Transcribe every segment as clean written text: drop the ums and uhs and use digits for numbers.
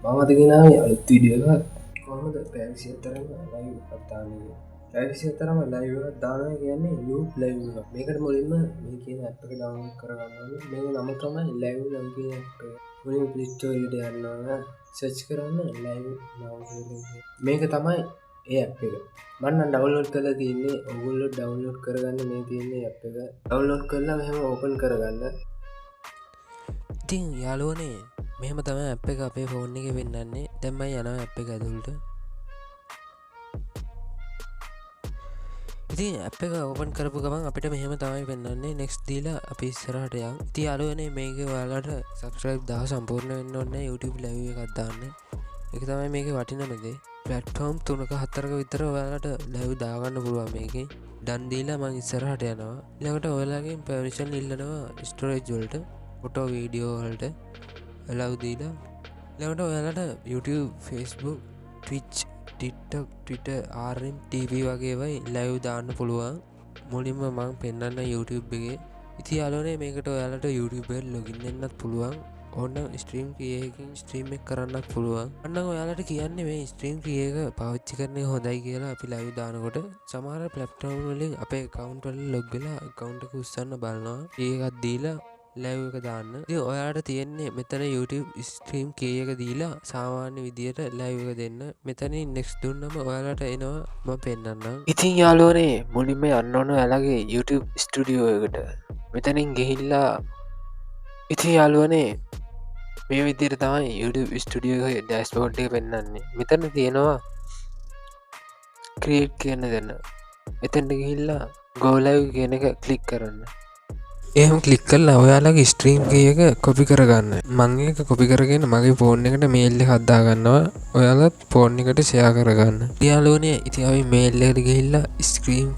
මම අද ගෙනාවේ අලුත් වීඩියෝ එකක්. කොහොමද පැය 24ම ලයිව් එකක් දාන්නේ. පැය 24ම ලයිව් එකක් දානවා කියන්නේ ලූප් ලයිව් එකක්. මේකට මුලින්ම මේ කියන ඇප් එක ඩවුන්ලෝඩ් කරගන්න ඕනේ. මේක නම තමයි ලයිව් නම් කියන ඇප් එක. මුලින්ම Play Store එකට යන්න ඕන. සර්ච් කරන්න ලයිව් now කියලා. මේක තමයි ඒ ඇප් එක. මම නම් ඩවුන්ලෝඩ් කරලා තියෙන්නේ. ඔයගොල්ලෝ ඩවුන්ලෝඩ් කරගන්න මේ තියෙන්නේ ඇප් එක. ඩවුන්ලෝඩ් කරලා මෙහෙම ඕපන් කරගන්න. ඉතින් යාළුවනේ මෙහෙම තමයි ඇප් එක අපේ ෆෝන් එකේ පෙන්නන්නේ. දැන් මම යනවා ඇප් එක ඇතුළට. ඉතින් ඇප් එක ඕපන් කරපු ගමන් අපිට මෙහෙම තමයි පෙන්නන්නේ. next දීලා අපි ඉස්සරහට යමු. ඉතින් යාළුවනේ මේක ඔයාලට subscribe 1000 සම්පූර්ණ වෙන්න ඕනේ YouTube live එකක් දාන්න. ඒක තමයි මේකේ වටිනම දේ. platform 3ක 4ක විතර ඔයාලට live දාගන්න පුළුවන් මේකේ. done දීලා මම ඉස්සරහට යනවා. ඊළඟට ඔයාලගෙන් permission ඉල්ලනවා storage වලට. ෆොටෝ වීඩියෝ වලට allow දීලා ඊළඟට ඔයාලට YouTube, Facebook, Twitch, TikTok, Twitter, RM, TV වගේ ඒවා live දාන්න පුළුවන්. මුලින්ම මම පෙන්නන්න YouTube එකේ. ඉතින් යාළුවනේ මේකට ඔයාලට YouTube එකට login වෙන්නත් පුළුවන්. ඕනනම් stream එකකින් stream එක කරන්නත් පුළුවන්. අන්න ඔයාලට කියන්නේ මේ stream එක පාවිච්චි කරන එක හොඳයි කියලා අපි live දානකොට සමහර platform වලින් අපේ account වල log වෙලා account එක උස්සන්න බලනවා. ඒකත් දීලා ලයිව් එක දාන්න. ඉතින් ඔයාලට තියෙන්නේ මෙතන YouTube stream key එක දීලා සාමාන්‍ය විදියට ලයිව් එක දෙන්න. මෙතනින් next දුන්නම ඔයාලට එනවා මම පෙන්නන්නම්. ඉතින් යාළුවනේ මුලින්ම යන්න ඕන ඔයාලගේ YouTube studio එකට. මෙතනින් ගිහිල්ලා ඉතින් යාළුවනේ මේ විදියට තමයි YouTube studio එකේ dashboard එක පෙන්නන්නේ. මෙතන තියෙනවා create කියන දෙන්න. එතනට ගිහිල්ලා go live කියන එක click කරන්න. එහෙම ක්ලික් කරලා ඔයාලගේ ස්ට්‍රීම් කී එක කොපි කරගන්න. මම ඒක කොපි කරගෙන මගේ ෆෝන් එකට මේල් එකක් දාගන්නවා. ඔයාලත් ෆෝන් එකට ෂෙයා කරගන්න. යාළුවනේ ඉතින් අපි මේල් එකට ගිහිල්ලා ස්ට්‍රීම්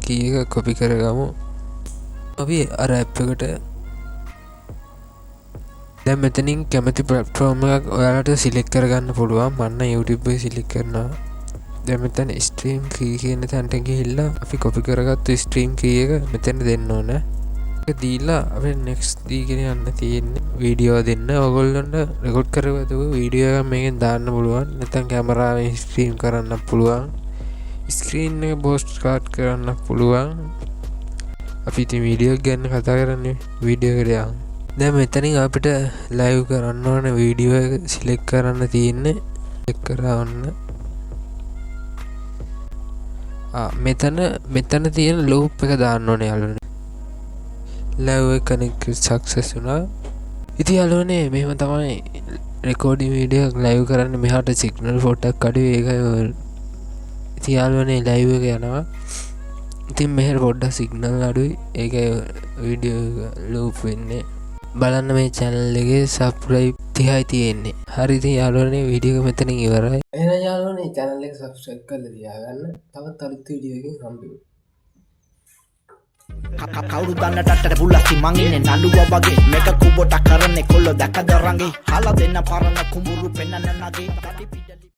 කී එක කොපි කරගමු. අපි අර ඇප් එකට දැන් මෙතනින් කැමති ප්ලැට්ෆෝම් එකක් ඔයාලට සිලෙක්ට් කරගන්න පුළුවන්. මම YouTube එක සිලෙක්ට් කරනවා. දැන් මෙතන ස්ට්‍රීම් කී කියන තැනට ගිහිල්ලා අපි කොපි කරගත්තු ස්ට්‍රීම් කී එක මෙතන දෙන්න ඕනේ. දීලා අප නෙක්ස්ට් දීගෙන යන්න තියෙන්නේ වීඩියෝ දෙන්න. ඔයගොල්ලන්ට රෙකෝඩ් කරගත්තු වීඩියෝ එකක් මේකෙන් දාන්න පුළුවන්. නැත්නම් කැමරාවෙන් ස්ට්‍රීම් කරන්න පුළුවන්. ස්ක්‍රීන් එක පෝස්ට් කාඩ් කරන්න පුළුවන්. අපි ඉතින් වීඩියෝ ගැන කතා කරන්නේ වීඩියෝ එකට යමු. දැන් මෙතනින් අපිට ලයිව් කරන්න ඕන වීඩියෝ එක සිලෙක්ට් කරන්න තියෙන්නේ. ක්ලික් කරවන්න. මෙතන තියෙන ලූප් එක දාන්න ඕනේ යාළුවනේ. ලයිව් එක කනෙක්ට් සක්සස් වුණා. ඉතින් යාළුවනේ මෙහෙම තමයි රෙකෝඩින් වීඩියෝ එක ලයිව් කරන්න. මෙහාට සිග්නල් පොඩ්ඩක් අඩුයි ඒකයි. ඉතින් යාළුවනේ ලයිව් එක යනවා. ඉතින් මෙහෙර පොඩ්ඩක් සිග්නල් අඩුයි ඒකයි වීඩියෝ එක ලූප් වෙන්නේ. බලන්න මේ channel එකේ subscribe 30යි තියෙන්නේ. හරි ඉතින් යාළුවනේ වීඩියෝ එක මෙතනින් ඉවරයි. එහෙනම් යාළුවනේ channel එක subscribe කරලා තියාගන්න. තවත් අලුත් වීඩියෝ එකකින් හම්බෙමු. කවුරු දන්නටට පුල්ලස්ති මං ඉන්නේ නළුවා වගේ මේක කුඹට කරන්නේ කොල්ල දැකද රංගේ හලා දෙන්න පරණ කුඹුරු පෙන්නන්න නගේ